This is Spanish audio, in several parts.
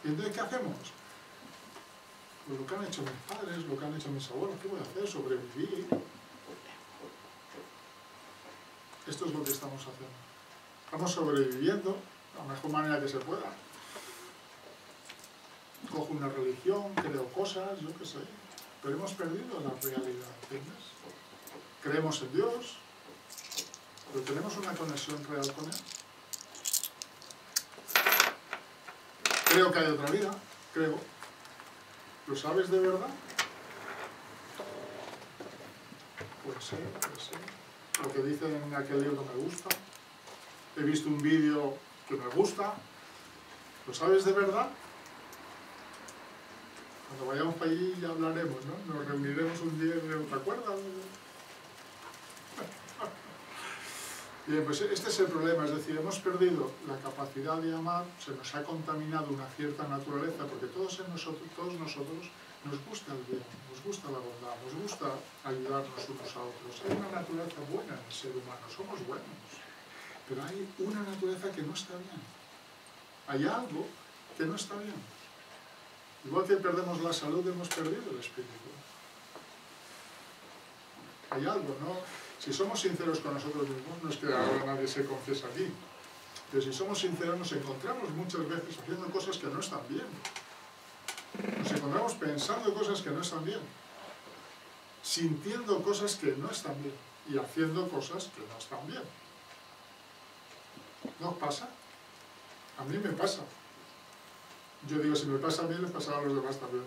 ¿Y entonces qué hacemos? Pues lo que han hecho mis padres, lo que han hecho mis abuelos, ¿qué voy a hacer? Sobrevivir. Esto es lo que estamos haciendo. Estamos sobreviviendo de la mejor manera que se pueda. Cojo una religión, creo cosas, yo qué sé. Pero hemos perdido la realidad, ¿entiendes? Creemos en Dios, pero tenemos una conexión real con Él. Creo que hay otra vida, creo. ¿Lo sabes de verdad? Puede ser, puede ser. Lo que dicen en aquel libro me gusta. He visto un vídeo que me gusta. ¿Lo sabes de verdad? Cuando vayamos para allí ya hablaremos, ¿no? Nos reuniremos un día y diremos, ¿te acuerdas? Bien, pues este es el problema, es decir, hemos perdido la capacidad de amar, se nos ha contaminado una cierta naturaleza, porque todos nosotros nos gusta el bien, nos gusta la bondad, nos gusta ayudarnos unos a otros. Hay una naturaleza buena en el ser humano, somos buenos, pero hay una naturaleza que no está bien. Hay algo que no está bien. Igual que perdemos la salud, hemos perdido el espíritu. Hay algo, ¿no? Si somos sinceros con nosotros mismos, no es que ahora nadie se confiesa aquí, pero si somos sinceros nos encontramos muchas veces haciendo cosas que no están bien. Nos encontramos pensando cosas que no están bien, sintiendo cosas que no están bien y haciendo cosas que no están bien. ¿No os pasa? A mí me pasa. Yo digo, si me pasa a mí, les pasará a los demás también.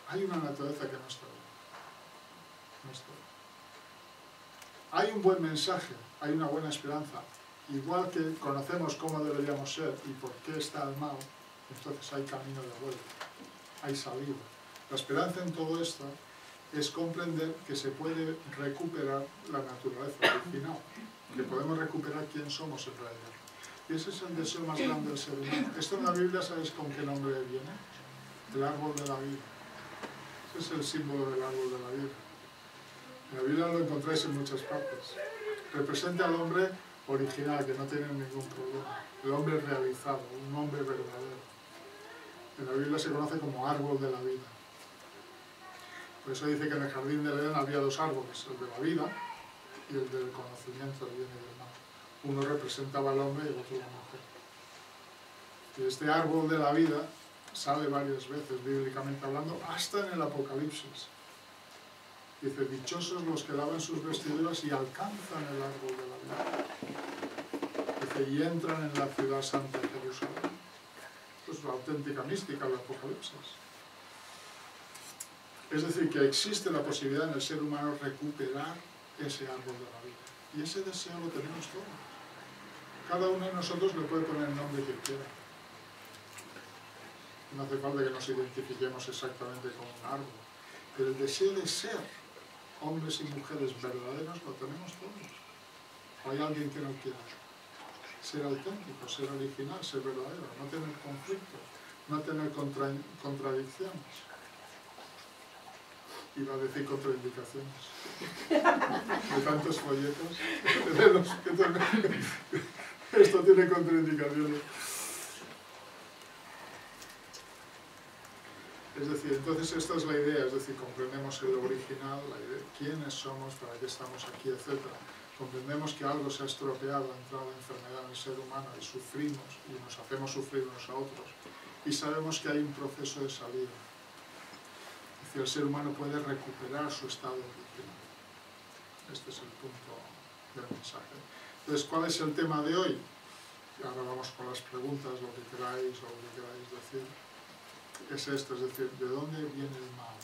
Hay una naturaleza que no está bien. No está bien. Hay un buen mensaje, hay una buena esperanza. Igual que conocemos cómo deberíamos ser y por qué está el mal, entonces hay camino de vuelta, hay salida. La esperanza en todo esto es comprender que se puede recuperar la naturaleza original, que podemos recuperar quién somos en realidad. Y ese es el deseo más grande del ser humano. Esto en la Biblia, ¿sabéis con qué nombre viene? El árbol de la vida. Ese es el símbolo del árbol de la vida. En la Biblia lo encontráis en muchas partes. Representa al hombre original, que no tiene ningún problema. El hombre realizado, un hombre verdadero. En la Biblia se conoce como árbol de la vida. Por eso dice que en el jardín del Edén había dos árboles, el de la vida y el del conocimiento del bien y del mal. Uno representaba al hombre y el otro la mujer. Y este árbol de la vida sale varias veces, bíblicamente hablando, hasta en el Apocalipsis. Dice, dichosos los que lavan sus vestiduras y alcanzan el árbol de la vida. Dice, y entran en la ciudad santa de Jerusalén. Esto es la auténtica mística del Apocalipsis. Es decir, que existe la posibilidad en el ser humano recuperar ese árbol de la vida. Y ese deseo lo tenemos todos. Cada uno de nosotros le puede poner el nombre que quiera. No hace falta que nos identifiquemos exactamente con un árbol. Pero el deseo de ser hombres y mujeres verdaderos lo tenemos todos. ¿O hay alguien que no quiera? Ser auténtico, ser original, ser verdadero, no tener conflicto, no tener contradicciones. Iba a decir contraindicaciones. De tantos folletos. Esto tiene contraindicaciones. Es decir, entonces esta es la idea, es decir, comprendemos el original, la idea de quiénes somos, para qué estamos aquí, etc. Comprendemos que algo se ha estropeado, ha entrado la enfermedad en el ser humano y sufrimos, y nos hacemos sufrir unos a otros. Y sabemos que hay un proceso de salida. Es decir, el ser humano puede recuperar su estado original. Este es el punto del mensaje. Entonces, ¿cuál es el tema de hoy? Y ahora vamos con las preguntas, lo que queráis o lo que queráis decir. Es esto, es decir, ¿de dónde viene el mal?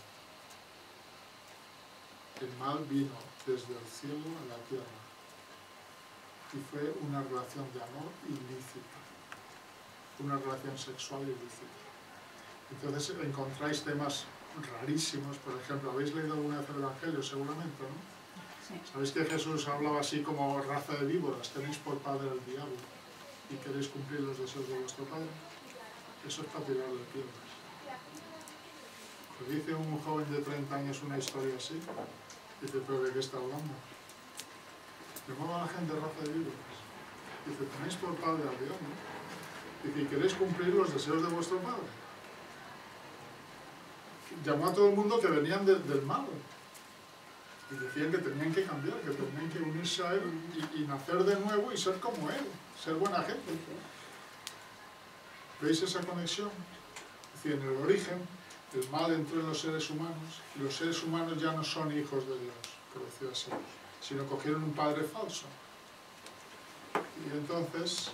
El mal vino desde el cielo a la tierra y fue una relación de amor ilícita, una relación sexual ilícita. Entonces encontráis temas rarísimos, por ejemplo, ¿habéis leído alguna vez el Evangelio? Seguramente, ¿no? Sí. ¿Sabéis que Jesús hablaba así como raza de víboras? Tenéis por padre al diablo y queréis cumplir los deseos de vuestro padre. Eso es para tirarle piedras. Pues dice un joven de 30 años una historia así, dice, ¿pero de qué está hablando? Le mueve a la gente raza de víboras. Dice, tenéis por padre al diablo. Dice, ¿y queréis cumplir los deseos de vuestro padre? Llamó a todo el mundo que venían del mal. Y decían que tenían que cambiar, que tenían que unirse a él y nacer de nuevo y ser como él, ser buena gente. ¿Veis esa conexión? Es decir, en el origen, el mal entró en los seres humanos y los seres humanos ya no son hijos de Dios, por decir así, sino cogieron un padre falso. Y entonces,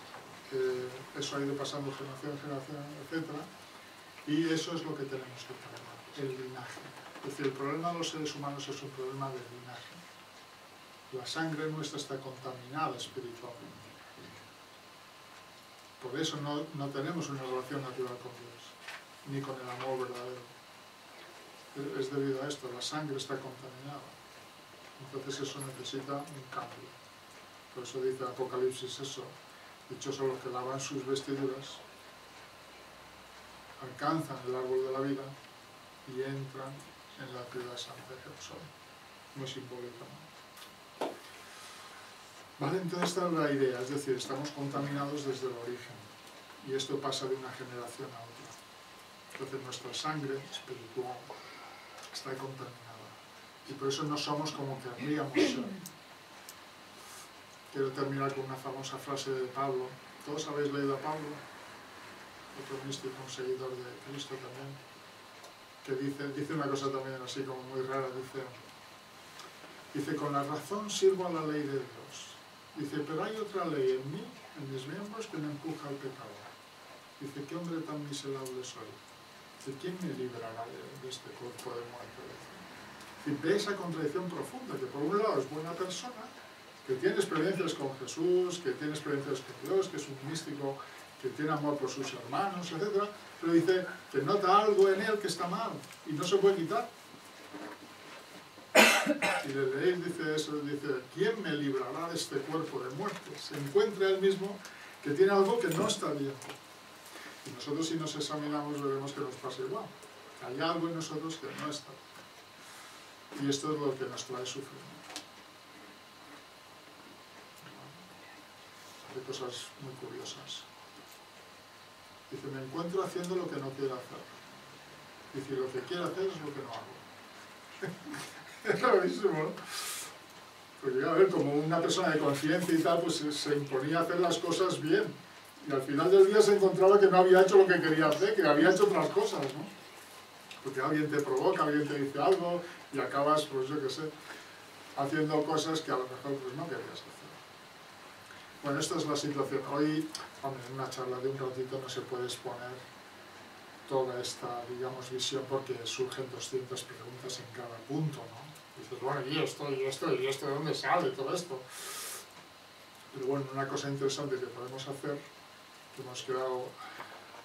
eso ha ido pasando generación en generación, etc. Y eso es lo que tenemos que trabajar, el linaje. Es decir, el problema de los seres humanos es un problema de linaje. La sangre nuestra está contaminada espiritualmente. Por eso no tenemos una relación natural con Dios, ni con el amor verdadero. Es debido a esto, la sangre está contaminada. Entonces eso necesita un cambio. Por eso dice Apocalipsis eso. Dichosos los que lavan sus vestiduras, alcanzan el árbol de la vida y entran en la ciudad santa de Jerusalén. Muy simbólico, ¿no? Vale, entonces esta es la idea, es decir, estamos contaminados desde el origen y esto pasa de una generación a otra. Entonces nuestra sangre espiritual está contaminada y por eso no somos como querríamos ser. Quiero terminar con una famosa frase de Pablo. ¿Todos habéis leído a Pablo? Otro místico, un seguidor de Cristo también, que dice una cosa también así como muy rara, dice, con la razón sirvo a la ley de Dios. Dice, pero hay otra ley en mí, en mis miembros, que me empuja al pecado. Dice, ¿qué hombre tan miserable soy? Dice, ¿quién me librará de este cuerpo de muerte? Dice, ve esa contradicción profunda, que por un lado es buena persona, que tiene experiencias con Jesús, que tiene experiencias con Dios, que es un místico, que tiene amor por sus hermanos, etc. Pero dice que nota algo en él que está mal y no se puede quitar. Si le leéis, dice eso, dice, ¿quién me librará de este cuerpo de muerte? Se encuentra él mismo que tiene algo que no está bien. Y nosotros si nos examinamos veremos que nos pasa igual. Hay algo en nosotros que no está bien. Y esto es lo que nos trae sufrimiento. Hay cosas muy curiosas. Dice, me encuentro haciendo lo que no quiero hacer. Dice, lo que quiero hacer es lo que no hago. Es clarísimo, ¿no? Porque, a ver, como una persona de conciencia y tal, pues se imponía a hacer las cosas bien. Y al final del día se encontraba que no había hecho lo que quería hacer, que había hecho otras cosas, ¿no? Porque alguien te provoca, alguien te dice algo y acabas, pues yo qué sé, haciendo cosas que a lo mejor pues, no querías hacer. Bueno, esta es la situación. Hoy, hombre, en una charla de un ratito no se puede exponer toda esta, digamos, visión porque surgen 200 preguntas en cada punto, ¿no? Dices, bueno, y esto, ¿de dónde sale todo esto? Pero bueno, una cosa interesante que podemos hacer, que hemos quedado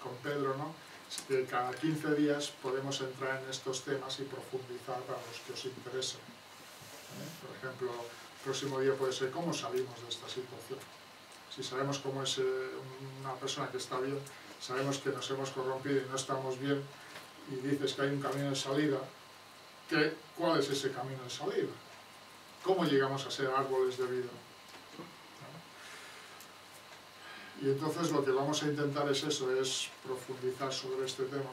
con Pedro, ¿no? Es que cada 15 días podemos entrar en estos temas y profundizar para los que os interesen. Por ejemplo, el próximo día puede ser cómo salimos de esta situación. Si sabemos cómo es una persona que está bien, sabemos que nos hemos corrompido y no estamos bien, y dices que hay un camino de salida, ¿cuál es ese camino de salida? ¿Cómo llegamos a ser árboles de vida? Y entonces lo que vamos a intentar es eso, es profundizar sobre este tema,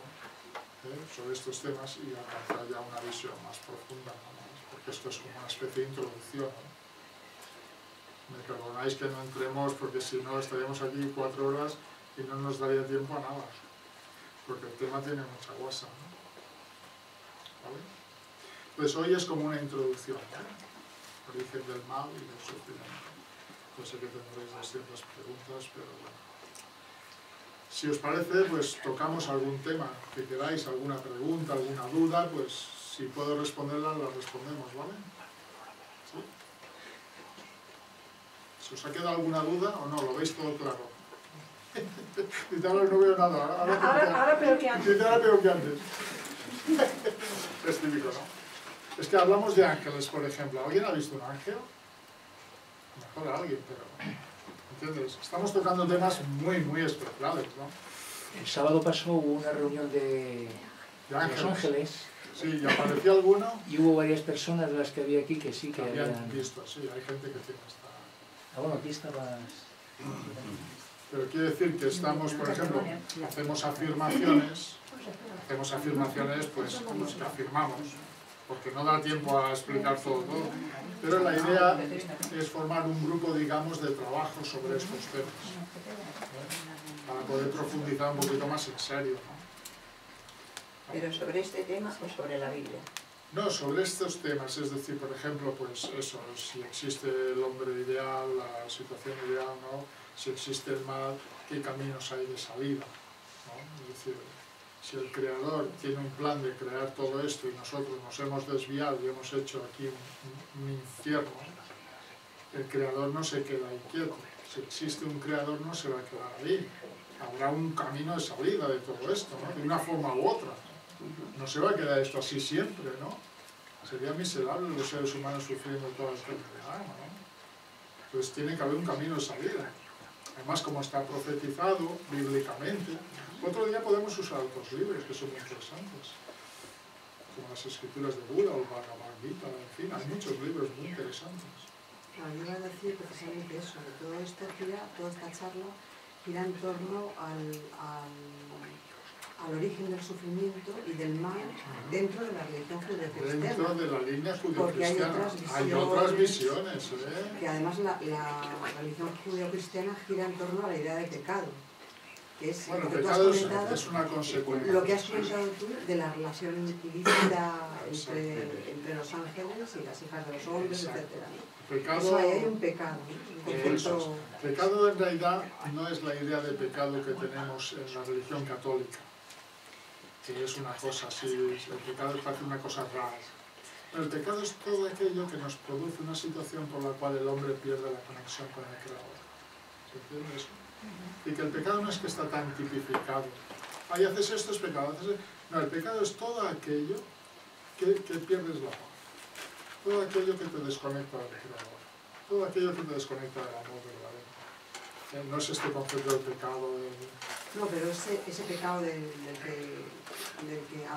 sobre estos temas y alcanzar ya una visión más profunda, ¿no? Porque esto es como una especie de introducción, ¿no? Me perdonáis que no entremos porque si no estaríamos aquí 4 horas y no nos daría tiempo a nada, porque el tema tiene mucha guasa, ¿no? ¿Vale? Pues hoy es como una introducción, ¿no? Origen del mal y del sufrimiento. Yo sé que tendréis 200 preguntas, pero bueno. Si os parece, pues tocamos algún tema que queráis, alguna pregunta, alguna duda, pues si puedo responderla, la respondemos, ¿vale? ¿Sí? ¿Se os ha quedado alguna duda o no? ¿Lo veis todo claro? Dice, ahora no veo nada. Ahora peor que antes. Dice, ahora peor que antes. Es típico, ¿no? Es que hablamos de ángeles, por ejemplo. ¿Alguien ha visto un ángel? A lo mejor alguien, pero... ¿Entiendes? Estamos tocando temas muy, muy especiales, ¿no? El sábado pasó hubo una reunión de Los Ángeles. Sí, ¿y apareció alguno? Y hubo varias personas de las que había aquí que sí que habían habían visto, sí, hay gente que tiene esta... Ah, bueno, aquí estabas... Pero quiere decir que estamos, por ejemplo, hacemos afirmaciones pues como las que afirmamos, porque no da tiempo a explicar todo. Pero la idea es formar un grupo, digamos, de trabajo sobre estos temas, para poder profundizar un poquito más en serio, ¿no? ¿Pero sobre este tema o sobre la Biblia? No, sobre estos temas, es decir, por ejemplo, pues eso, si existe el hombre ideal, la situación ideal, ¿no? Si existe el mal, ¿qué caminos hay de salida? ¿No? Es decir, si el Creador tiene un plan de crear todo esto y nosotros nos hemos desviado y hemos hecho aquí un infierno, el Creador no se queda ahí quieto. Si existe un Creador no se va a quedar ahí. Habrá un camino de salida de todo esto, ¿no? De una forma u otra. No se va a quedar esto así siempre, ¿no? Sería miserable los seres humanos sufriendo toda esta enfermedad, ¿no? Entonces tiene que haber un camino de salida. Además, como está profetizado bíblicamente, otro día podemos usar otros libros que son muy interesantes, como las escrituras de Buda o el Bhagavad Gita, en fin, hay muchos libros muy interesantes. Yo iba a decir precisamente eso, que todo esto gira, toda esta charla gira en torno al origen del sufrimiento y del mal dentro de la religión judeocristiana. Dentro de la línea Porque judeocristiana hay otras visiones, que además la religión judeocristiana gira en torno a la idea de pecado, que es bueno, lo que tú has pecado comentado, es una consecuencia. lo que has comentado tú de la relación ilícita entre los ángeles y las hijas de los hombres, etc. Pecado, eso ahí hay un pecado, ¿no? Pecado en realidad no es la idea de pecado que tenemos en la religión católica, que es una cosa así, el pecado parece una cosa rara. Pero el pecado es todo aquello que nos produce una situación por la cual el hombre pierde la conexión con el Creador. ¿Se entiende eso? Y que el pecado no es que está tan tipificado. Ahí haces esto, es pecado. No, el pecado es todo aquello que pierdes la paz. Todo aquello que te desconecta del Creador. Todo aquello que te desconecta del amor verdadero. No es este concepto del pecado No, pero ese pecado al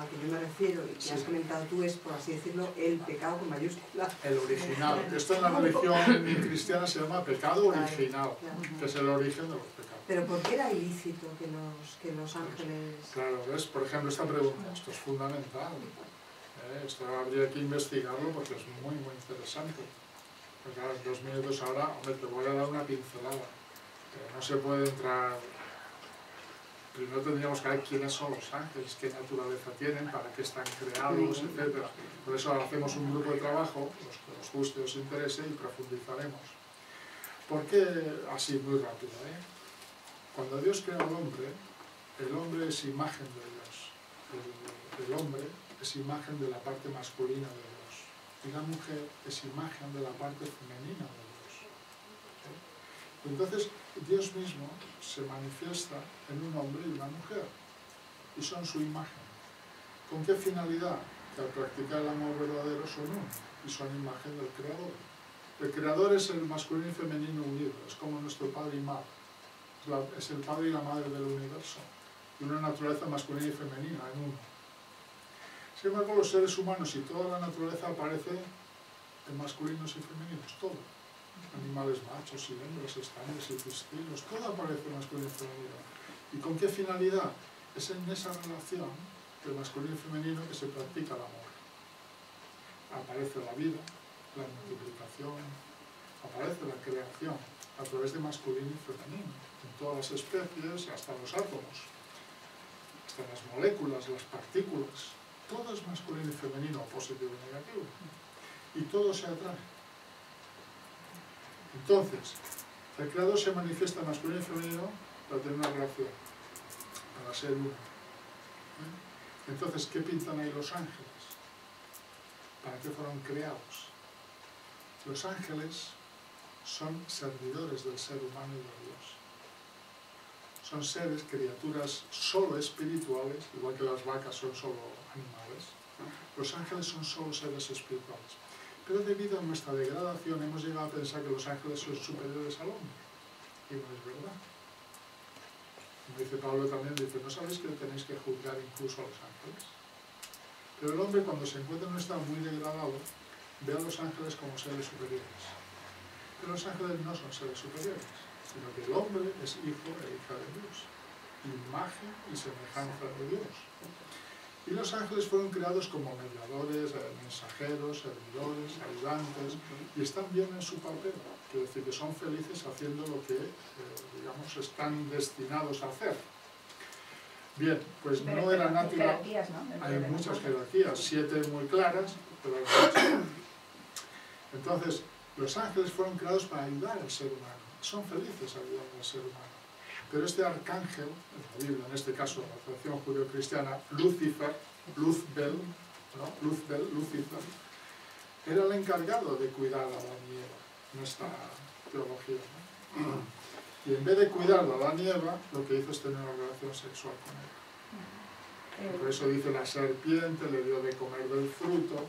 que yo me refiero y que has comentado tú es, por así decirlo, el pecado con mayúscula. El original. Esto en la religión cristiana se llama pecado original, que es el origen de los pecados. Pero ¿por qué era ilícito que los ángeles...? Claro, ¿ves? Por ejemplo, esta pregunta, esto es fundamental. Esto habría que investigarlo porque es muy, muy interesante. Porque claro, en 2 minutos ahora, hombre, te voy a dar una pincelada. No se puede entrar... Primero tendríamos que ver quiénes son los ángeles, qué naturaleza tienen, para qué están creados, etc. Por eso ahora hacemos un grupo de trabajo, los que os guste os interese, y profundizaremos. ¿Por qué? Así, muy rápido, Cuando Dios crea al hombre, el hombre es imagen de Dios. El hombre es imagen de la parte masculina de Dios. Y la mujer es imagen de la parte femenina de Dios. Entonces, Dios mismo se manifiesta en un hombre y una mujer, y son su imagen. ¿Con qué finalidad? Que al practicar el amor verdadero son uno, y son imagen del Creador. El Creador es el masculino y femenino unido, es como nuestro padre y madre. Es el padre y la madre del universo, y una naturaleza masculina y femenina en uno. Sin embargo, los seres humanos y toda la naturaleza aparece en masculinos y femeninos, todo. Animales machos y hembras, estanes y pistilos, todo aparece masculino y femenino. ¿Y con qué finalidad? Es en esa relación de masculino y femenino que se practica el amor. Aparece la vida, la multiplicación, aparece la creación a través de masculino y femenino, en todas las especies, hasta los átomos, hasta las moléculas, las partículas, todo es masculino y femenino, positivo y negativo, y todo se atrae. Entonces, el Creador se manifiesta masculino y femenino para tener una relación, para ser uno. Entonces, ¿qué pintan ahí los ángeles? ¿Para qué fueron creados? Los ángeles son servidores del ser humano y de Dios. Son seres, criaturas solo espirituales, igual que las vacas son solo animales. Los ángeles son solo seres espirituales. Pero debido a nuestra degradación hemos llegado a pensar que los ángeles son superiores al hombre. Y no es verdad. Como dice Pablo también, dice, ¿no sabéis que tenéis que juzgar incluso a los ángeles? Pero el hombre, cuando se encuentra en un estado muy degradado, ve a los ángeles como seres superiores. Pero los ángeles no son seres superiores. sino que el hombre es hijo e hija de Dios, imagen y semejanza de Dios. Y los ángeles fueron creados como mediadores, mensajeros, servidores, ayudantes, y están bien en su papel, quiere decir que son felices haciendo lo que, digamos, están destinados a hacer. Bien, pues no era natural. Hay muchas jerarquías, 7 muy claras, pero hay muchas. Entonces, los ángeles fueron creados para ayudar al ser humano, son felices ayudando al ser humano. Pero este arcángel, en la Biblia, en este caso la tradición judeo-cristiana, Lucifer, Luzbel, Lucifer, era el encargado de cuidar a Adán y Eva, en esta teología, ¿no? Y en vez de cuidar a Adán y Eva, lo que hizo es tener una relación sexual con él. Por eso dice, la serpiente le dio de comer del fruto,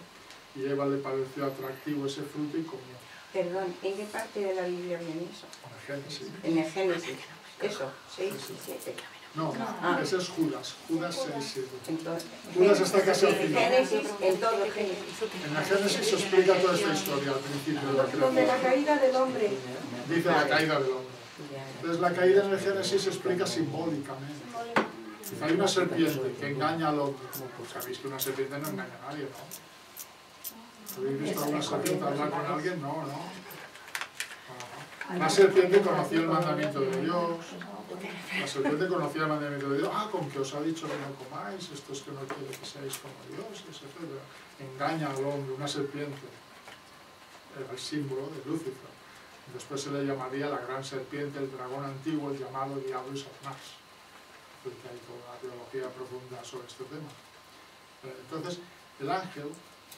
y Eva le pareció atractivo ese fruto y comió. Perdón, ¿en qué parte de la Biblia viene eso? En el Génesis. En el Génesis. Eso, 6 y 7. No, ese es Judas, Judas 6, 7. Entonces, Judas está casi al final. Génesis, en todo Génesis. En el Génesis se explica toda esta historia al principio de la Donde la creación. caída del hombre. Dice la caída del hombre. Entonces la caída en el Génesis se explica simbólicamente. Dice, hay una serpiente que engaña al hombre. Pues sabéis que una serpiente no engaña a nadie, ¿no? ¿Habéis visto a una serpiente hablar con alguien? No, no. La serpiente conocía el mandamiento de Dios. La serpiente conocía el mandamiento de Dios. Ah, con que os ha dicho que no comáis, esto es que no quiere que seáis como Dios, etc. Engaña al hombre, una serpiente. Era el símbolo de Lucifer. Después se le llamaría la gran serpiente, el dragón antiguo, el llamado diablo y Satanás. Porque hay toda una teología profunda sobre este tema. Entonces, el ángel,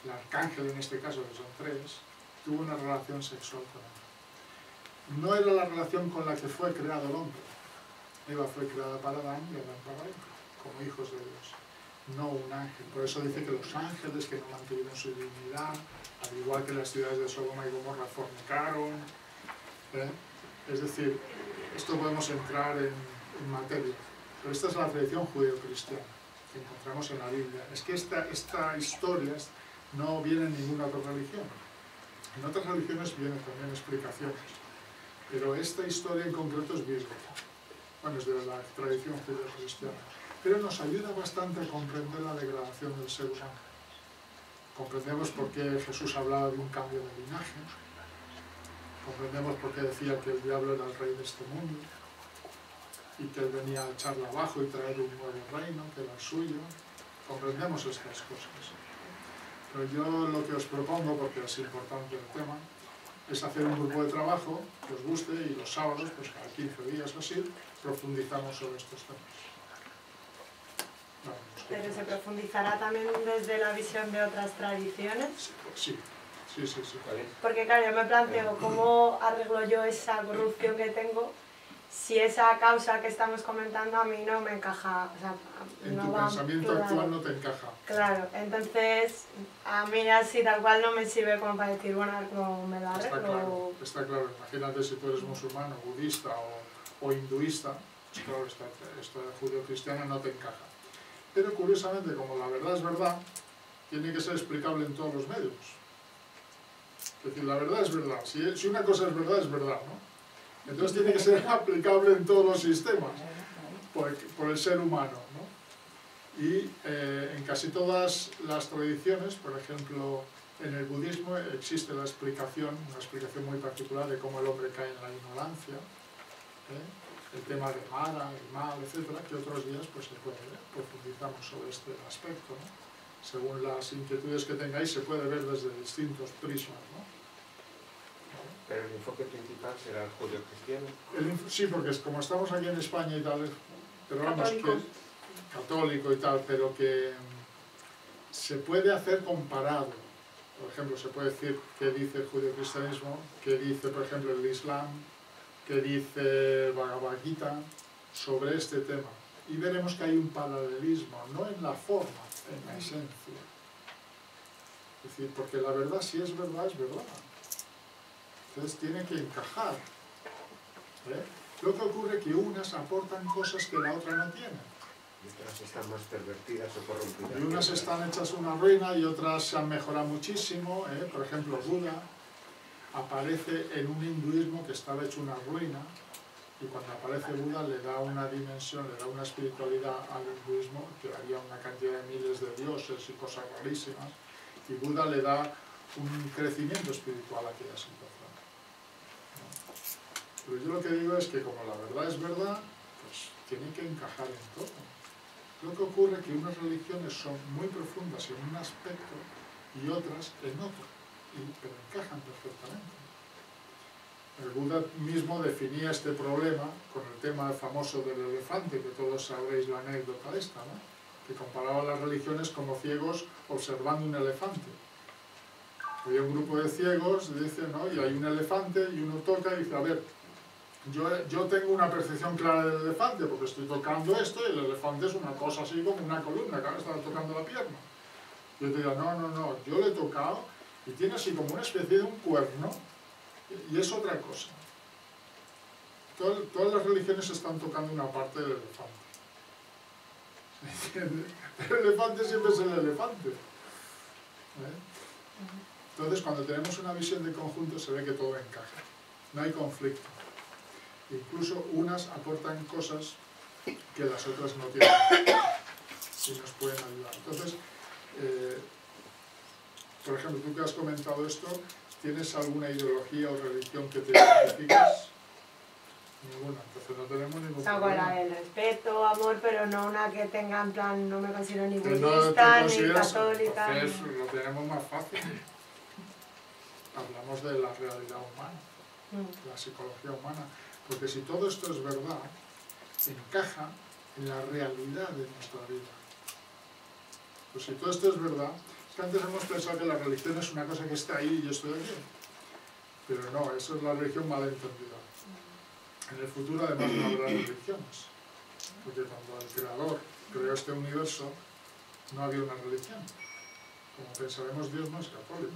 el arcángel en este caso, que son 3, tuvo una relación sexual con él. No era la relación con la que fue creado el hombre. Eva fue creada para Adán y Adán para Eva, como hijos de Dios, no un ángel. Por eso dice que los ángeles que no mantuvieron su dignidad, al igual que las ciudades de Sodoma y Gomorra, fornicaron. Es decir, esto podemos entrar en materia, pero esta es la tradición judeo-cristiana que encontramos en la Biblia. Es que esta historia no viene en ninguna otra religión. En otras religiones vienen también explicaciones, pero esta historia en concreto es bíblica. Bueno, es de la tradición judeo-cristiana, pero nos ayuda bastante a comprender la degradación del ser humano. Comprendemos por qué Jesús hablaba de un cambio de linaje, comprendemos por qué decía que el diablo era el rey de este mundo, y que él venía a echarla abajo y traer un nuevo reino, que era el suyo. Comprendemos estas cosas. Pero yo lo que os propongo, porque es importante el tema, es hacer un grupo de trabajo que os guste y los sábados, pues cada 15 días o así, profundizamos sobre estos temas. ¿Pero se profundizará también desde la visión de otras tradiciones? Sí. Porque claro, yo me planteo cómo arreglo yo esa corrupción que tengo si esa causa que estamos comentando a mí no me encaja. O sea, en no tu va, pensamiento claro, actual no te encaja. Claro, entonces a mí así tal cual no me sirve como para decir, bueno, a ver cómo me la arreglo. Está claro. Imagínate si tú eres musulmán o budista o hinduista, pues claro, esta judeo-cristiana no te encaja. Pero curiosamente, como la verdad es verdad, tiene que ser explicable en todos los medios. Es decir, la verdad es verdad. Si una cosa es verdad, ¿no? Entonces tiene que ser aplicable en todos los sistemas, por el ser humano, ¿no? Y en casi todas las tradiciones, por ejemplo, en el budismo existe una explicación muy particular de cómo el hombre cae en la ignorancia, el tema de Mara, el mal, etcétera, que otros días pues, se puede ver, profundizamos sobre este aspecto, ¿no? Según las inquietudes que tengáis, se puede ver desde distintos prismas, ¿no? Pero el enfoque principal será el judeo-cristiano. Sí, porque como estamos aquí en España y tal, pero vamos, que católico y tal, pero que se puede hacer comparado. Por ejemplo, se puede decir qué dice el judeocristianismo, qué dice, por ejemplo, el Islam, qué dice Bhagavad Gita sobre este tema. Y veremos que hay un paralelismo, no en la forma, en la esencia. Es decir, porque la verdad, si es verdad, es verdad. Entonces tiene que encajar. Lo que ocurre es que unas aportan cosas que la otra no tiene. Y otras están más pervertidas o corrompidas. Y unas están hechas una ruina y otras se han mejorado muchísimo. Por ejemplo, Buda aparece en un hinduismo que estaba hecho una ruina Y cuando aparece Buda le da una dimensión, le da una espiritualidad al hinduismo, que había una cantidad de miles de dioses y cosas rarísimas, y Buda le da un crecimiento espiritual a aquella situación. Pero yo lo que digo es que como la verdad es verdad, pues tiene que encajar en todo. Lo que ocurre es que unas religiones son muy profundas en un aspecto y otras en otro, pero encajan perfectamente. El Buda mismo definía este problema con el tema famoso del elefante, que todos sabréis la anécdota esta, ¿no? Que comparaba las religiones como ciegos observando un elefante. Había un grupo de ciegos, dice, ¿no? Y hay un elefante y uno toca y dice, a ver, yo tengo una percepción clara del elefante porque estoy tocando esto y el elefante es una cosa así como una columna, que ahora está tocando la pierna. Yo te digo, no, yo lo he tocado y tiene así como una especie de un cuerno y es otra cosa. Todas las religiones están tocando una parte del elefante. El elefante siempre es el elefante. Entonces, cuando tenemos una visión de conjunto se ve que todo encaja. No hay conflicto. Incluso unas aportan cosas que las otras no tienen y nos pueden ayudar. Entonces, por ejemplo, tú que has comentado esto, ¿tienes alguna ideología o religión que te identificas? Ninguna, entonces no tenemos ningún problema. Con la del respeto, amor, pero no una que tenga en plan, no me considero ni Que budista, no te ni consideras, católica. entonces lo tenemos más fácil. Hablamos de la realidad humana, de la psicología humana. Porque si todo esto es verdad, encaja en la realidad de nuestra vida. Pues si todo esto es verdad, es que antes hemos pensado que la religión es una cosa que está ahí y estoy aquí. Pero no, eso es la religión mal entendida. En el futuro además no habrá religiones. Porque cuando el Creador creó este universo, no había una religión. Como pensaremos, Dios no es católico.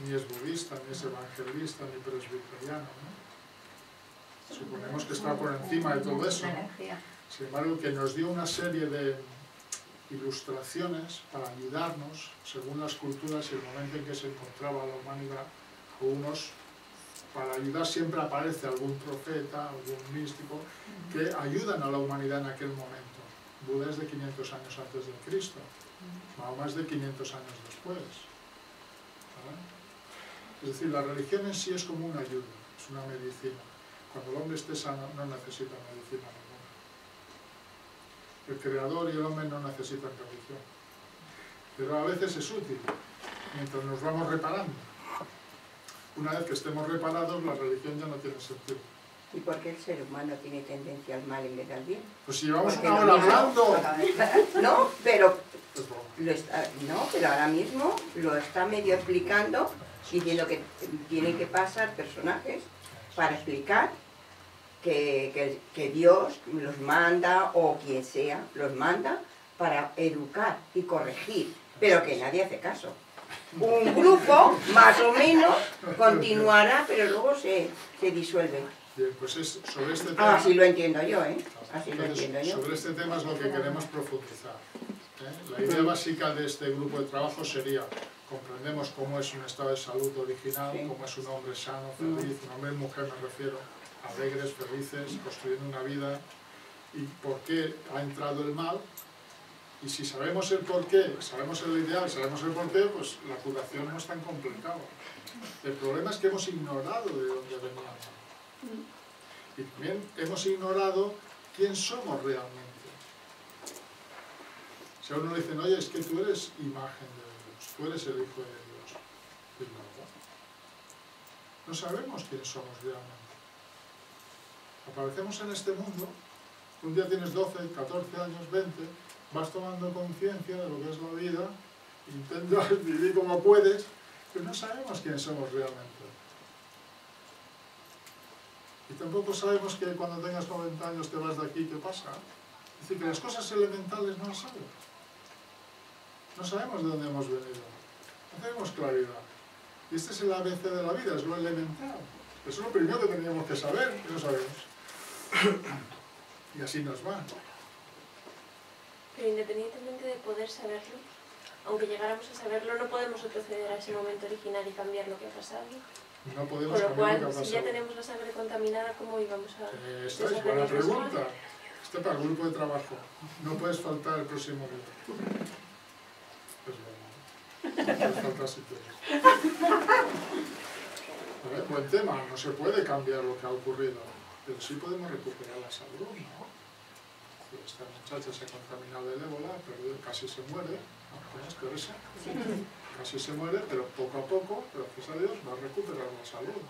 Ni es budista, ni es evangelista, ni presbiteriano, ¿no? Suponemos que está por encima de todo eso, ¿no? Sin embargo, que nos dio una serie de ilustraciones para ayudarnos, según las culturas y el momento en que se encontraba la humanidad, o unos, para ayudar siempre aparece algún profeta, algún místico, que ayudan a la humanidad en aquel momento. Buda es de 500 años antes de Cristo, Mahoma es de 500 años después. ¿Vale? Es decir, la religión en sí es como una ayuda, es una medicina. Cuando el hombre esté sano, no necesita medicina ninguna. El Creador y el hombre no necesitan religión. Pero a veces es útil, mientras nos vamos reparando. Una vez que estemos reparados, la religión ya no tiene sentido. ¿Y por qué el ser humano tiene tendencia al mal en vez del bien? Pues si llevamos Porque una lo hora mismo- hablando... No, pero Pues bueno, pero ahora mismo lo está medio explicando, diciendo que tienen que pasar personajes para explicar que Dios los manda, o quien sea, los manda para educar y corregir, pero que nadie hace caso. Un grupo, más o menos, continuará, pero luego se disuelve. bien, pues sobre este tema... Así lo entiendo yo, ¿eh? Así lo Entonces, entiendo yo. sobre este tema es lo que queremos profundizar. La idea básica de este grupo de trabajo sería: comprendemos cómo es un estado de salud original, Sí. cómo es un hombre sano, feliz, un hombre y mujer me refiero, alegres, felices, construyendo una vida, y por qué ha entrado el mal. Y si sabemos el porqué, sabemos el ideal, sabemos el porqué, pues la curación no es tan complicada. El problema es que hemos ignorado de dónde veníamos. Y también hemos ignorado quién somos realmente. Si a uno le dicen, oye, es que tú eres imagen de Dios, tú eres el Hijo de Dios. ¿Es verdad? No sabemos quién somos realmente. Aparecemos en este mundo, un día tienes 12, 14 años, 20, vas tomando conciencia de lo que es la vida, intentas vivir como puedes, pero no sabemos quién somos realmente. Y tampoco sabemos que cuando tengas 90 años te vas de aquí, ¿qué pasa? Es decir, que las cosas elementales no las sabemos. No sabemos de dónde hemos venido. No tenemos claridad. Y este es el ABC de la vida, es lo elemental. Eso es lo primero que teníamos que saber, y no sabemos. Y así nos va. Pero independientemente de poder saberlo, aunque llegáramos a saberlo, no podemos retroceder a ese momento original y cambiar lo que ha pasado. No podemos Con lo cambiar lo cual, que ha si ya pasado. tenemos la sangre contaminada, ¿cómo íbamos a Esta es buena pregunta. Este para el grupo de trabajo. No puedes faltar el próximo día. Es verdad. No puedes faltar si quieres. ¿Vale? Buen tema. No se puede cambiar lo que ha ocurrido, pero sí podemos recuperar la salud, ¿no? Esta muchacha se ha contaminado del ébola, pero casi se muere. ¿No? ¿Conoces, Teresa? Casi se muere, pero poco a poco, gracias a Dios, va a recuperar la salud.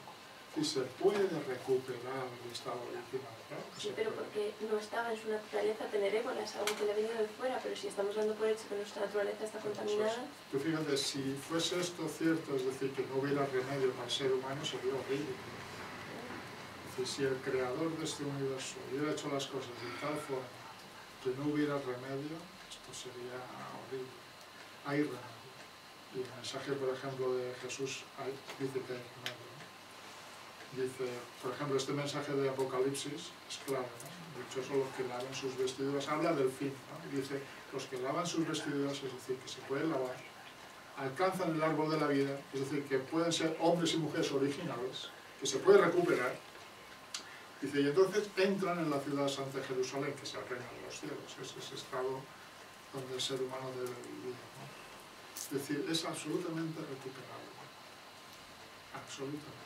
Y se puede recuperar el estado original, ¿no? Sí, pero porque no estaba en su naturaleza tener ébola, es algo que le ha venido de fuera, pero si estamos dando por hecho que nuestra naturaleza está contaminada... Tú fíjate, si fuese esto cierto, es decir, que no hubiera remedio para el ser humano, sería horrible. Es decir, si el creador de este universo hubiera hecho las cosas de tal forma que no hubiera remedio, esto sería horrible. Hay remedio. Y el mensaje, por ejemplo, de Jesús dice que hay remedio. Dice, por ejemplo, este mensaje de Apocalipsis es claro, ¿no? Dichosos los que lavan sus vestiduras, habla del fin, ¿no? Y dice, los que lavan sus vestiduras, es decir, que se pueden lavar, alcanzan el árbol de la vida, es decir, que pueden ser hombres y mujeres originales, que se puede recuperar. Dice, y entonces entran en la ciudad santa de Jerusalén, que es el reino de los cielos, es ese estado donde el ser humano debe vivir, ¿no? Es decir, es absolutamente recuperable, absolutamente.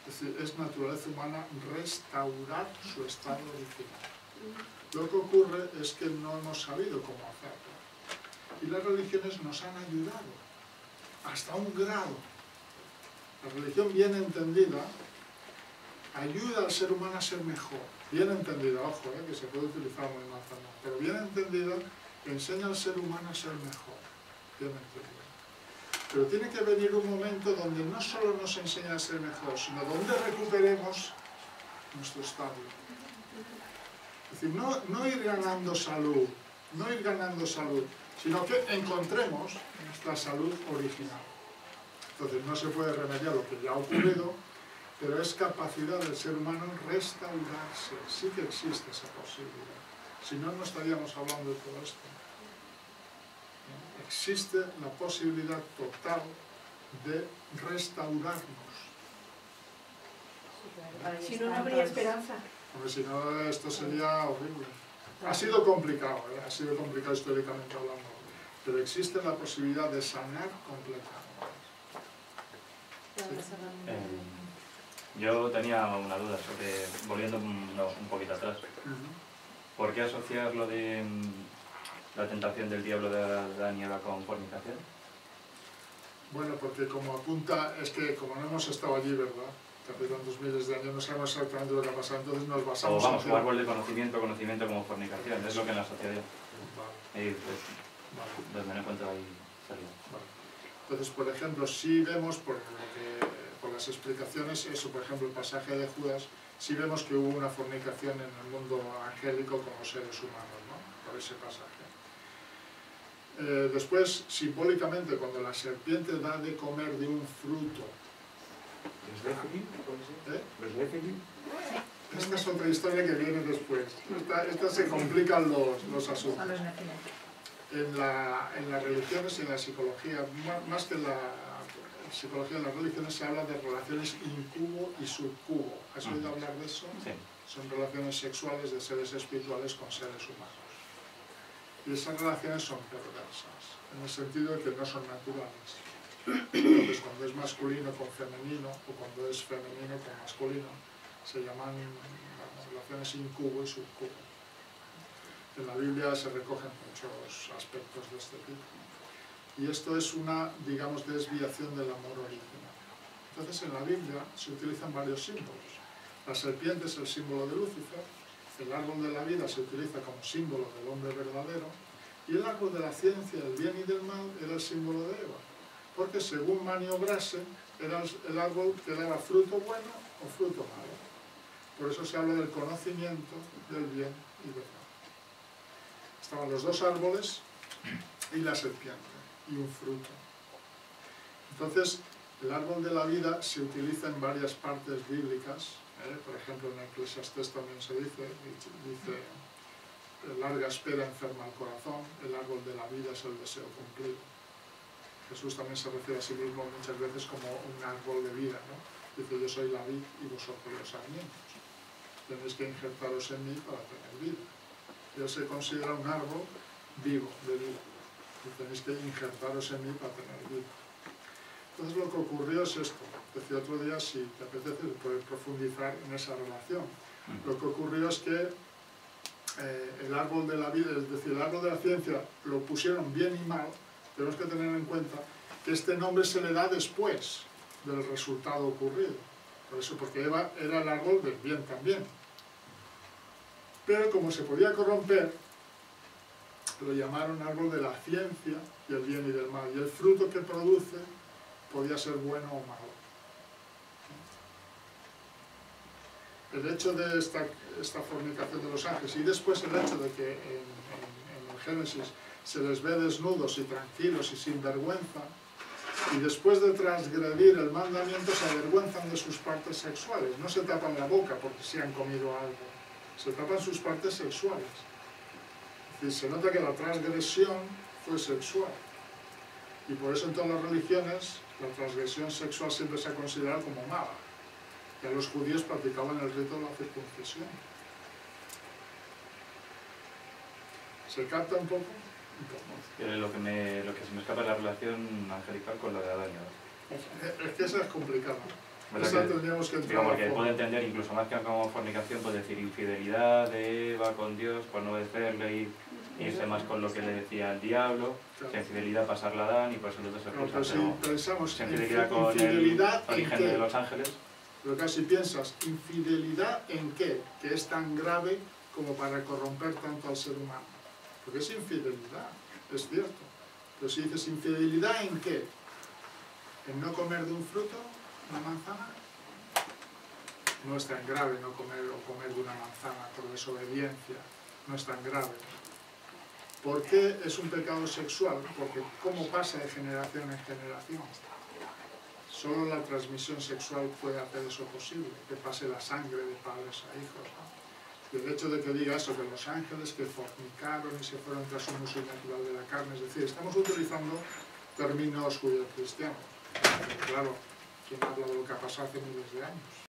Es decir, es naturaleza humana restaurar su estado original. Lo que ocurre es que no hemos sabido cómo hacerlo. Y las religiones nos han ayudado, hasta un grado. La religión bien entendida ayuda al ser humano a ser mejor. Bien entendida, ojo, que se puede utilizar muy mal también, pero bien entendida enseña al ser humano a ser mejor. Bien entendida. Pero tiene que venir un momento donde no solo nos enseña a ser mejor, sino donde recuperemos nuestro estado. Es decir, no ir ganando salud, sino que encontremos nuestra salud original. Entonces no se puede remediar lo que ya ha ocurrido, pero es capacidad del ser humano restaurarse. Sí que existe esa posibilidad. Si no, no estaríamos hablando de todo esto. Existe la posibilidad total de restaurarnos. Si no, no habría esperanza. Porque si no, esto sería horrible. Ha sido complicado, ha sido complicado históricamente hablando, pero existe la posibilidad de sanar completamente. Yo tenía una duda sobre, volviendo un poquito atrás, ¿por qué asociar lo de la tentación del diablo de Adán y Eva con fornicación? Bueno, porque como apunta, es que como no hemos estado allí, ¿verdad? Hace tantos miles de años no sabemos exactamente lo que ha pasado, entonces nos basamos o vamos, o árbol de conocimiento como fornicación, es lo que me asocia yo. Vale. Y pues, me encuentro ahí salido. Vale. Entonces, por ejemplo, si vemos, por las explicaciones, eso, por ejemplo, el pasaje de Judas, sí vemos que hubo una fornicación en el mundo angélico como seres humanos, ¿no? Por ese pasaje. Después, simbólicamente, cuando la serpiente da de comer de un fruto. Esta es otra historia que viene después. Esta se complican los asuntos. En las religiones y en la psicología, más que en la psicología, en las religiones se habla de relaciones incubo y subcubo. ¿Has oído hablar de eso? Sí. Son relaciones sexuales de seres espirituales con seres humanos. Y esas relaciones son perversas, en el sentido de que no son naturales. Entonces, cuando es masculino con femenino, o cuando es femenino con masculino, se llaman relaciones incubo y subcubo. En la Biblia se recogen muchos aspectos de este tipo. Y esto es una, digamos, desviación del amor original. Entonces, en la Biblia se utilizan varios símbolos. La serpiente es el símbolo de Lucifer, el árbol de la vida se utiliza como símbolo del hombre verdadero, y el árbol de la ciencia del bien y del mal era el símbolo de Eva, porque según maniobrase era el árbol que daba fruto bueno o fruto malo. Por eso se habla del conocimiento del bien y del mal. Estaban los dos árboles y la serpiente, y un fruto. Entonces, el árbol de la vida se utiliza en varias partes bíblicas. Por ejemplo, en Eclesiastés también se dice, larga espera enferma el corazón, el árbol de la vida es el deseo cumplido. Jesús también se refiere a sí mismo muchas veces como un árbol de vida, ¿no? Dice, yo soy la vid y vosotros los sarmientos. Tenéis que injertaros en mí para tener vida. Él se considera un árbol vivo, de vida. Y tenéis que injertaros en mí para tener vida. Entonces lo que ocurrió es esto. Decía otro día, si te apetece, puedes profundizar en esa relación. Lo que ocurrió es que el árbol de la vida, es decir, el árbol de la ciencia, lo pusieron bien y mal. Tenemos que tener en cuenta que este nombre se le da después del resultado ocurrido. Por eso, porque Eva era el árbol del bien también. Pero como se podía corromper, lo llamaron árbol de la ciencia y el bien y del mal. Y el fruto que produce podía ser bueno o malo. El hecho de esta fornicación de los ángeles y después el hecho de que en el Génesis se les ve desnudos y tranquilos y sin vergüenza, y después de transgredir el mandamiento se avergüenzan de sus partes sexuales. No se tapan la boca porque se han comido algo, se tapan sus partes sexuales. Es decir, se nota que la transgresión fue sexual. Y por eso en todas las religiones la transgresión sexual siempre se ha considerado como mala. Ya los judíos practicaban el rito de la circuncisión. ¿Se capta un poco? Lo que se me escapa es la relación angelical con la de Adán y Eva. Es que esa es complicada. ¿Verdad Esa que, tendríamos que entrar digamos, a que fondo. puede entender incluso más que como fornicación, puede decir infidelidad de Eva con Dios por no obedecerle y irse más con lo que le decía el diablo, Claro. infidelidad pasarla a Adán y por eso los dos se No, cruzan, pero si pero pensamos en infidelidad con infidelidad el en origen qué, de los ángeles. pero casi piensas, infidelidad en qué, que es tan grave como para corromper tanto al ser humano. Porque es infidelidad, es cierto. Pero si dices infidelidad en qué, en no comer de un fruto, una manzana, no es tan grave no comer o comer de una manzana por desobediencia, no es tan grave. ¿Por qué es un pecado sexual? Porque ¿cómo pasa de generación en generación? Solo la transmisión sexual puede hacer eso posible, que pase la sangre de padres a hijos, ¿no? Y el hecho de que diga eso, que los ángeles que fornicaron y se fueron tras un uso natural de la carne, es decir, estamos utilizando términos judeocristianos. Claro, ¿quién habla de lo que ha pasado hace miles de años?